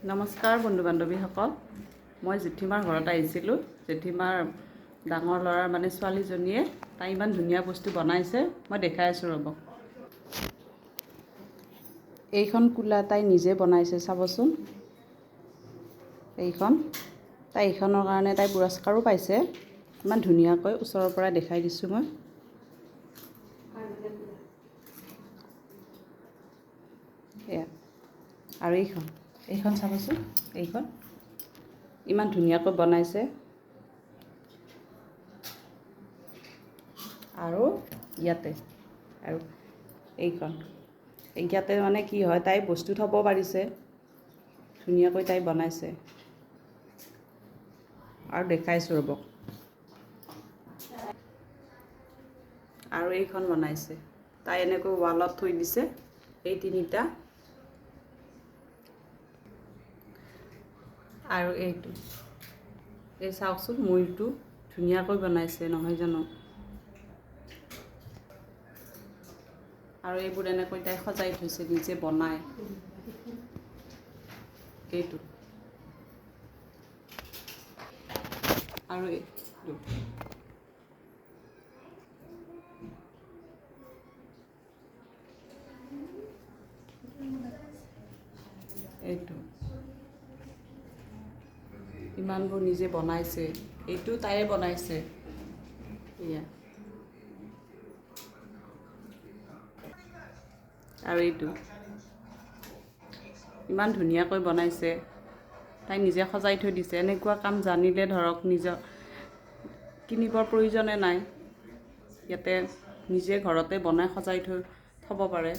নমস্কাৰ বন্ধু বান্ধৱীসকল, মই জেঠীমাৰ ঘৰত আহিছিলোঁ। জেঠীমাৰ ডাঙৰ ল'ৰাৰ মানে ছোৱালীজনীয়ে তাই ইমান ধুনীয়া বস্তু বনাইছে, মই দেখাই আছোঁ ৰ'ব। এইখন কুলা তাই নিজে বনাইছে, চাবচোন। তাই এইখনৰ কাৰণে তাই পুৰস্কাৰো পাইছে। ইমান ধুনীয়াকৈ ওচৰৰ পৰা দেখাই দিছোঁ মই। এয়া আৰু এইখন চাবচোন, এইখন ইমান ধুনীয়াকৈ বনাইছে। আৰু ইয়াতে মানে কি হয়, তাই বস্তু থ'ব পাৰিছে, ধুনীয়াকৈ তাই বনাইছে। আৰু দেখাইছোঁ ৰ'ব। আৰু এইখন বনাইছে, তাই এনেকৈ ৱালত থৈ দিছে, এই তিনিটা। আৰু এই চাওকচোন, ময়ূৰটো ধুনীয়াকৈ বনাইছে, নহয় জানো? আৰু এইবোৰ এনেকৈ তাই সজাই থৈছে, নিজে বনাই। এইটো আৰু এইটো ইমানবোৰ নিজে বনাইছে। এইটো তাইয়ে বনাইছে। এয়া আৰু এইটো ইমান ধুনীয়াকৈ বনাইছে, তাই নিজে সজাই থৈ দিছে। এনেকুৱা কাম জানিলে ধৰক নিজৰ কিনিবৰ প্ৰয়োজনে নাই, ইয়াতে নিজে ঘৰতে বনাই সজাই থ'ব পাৰে।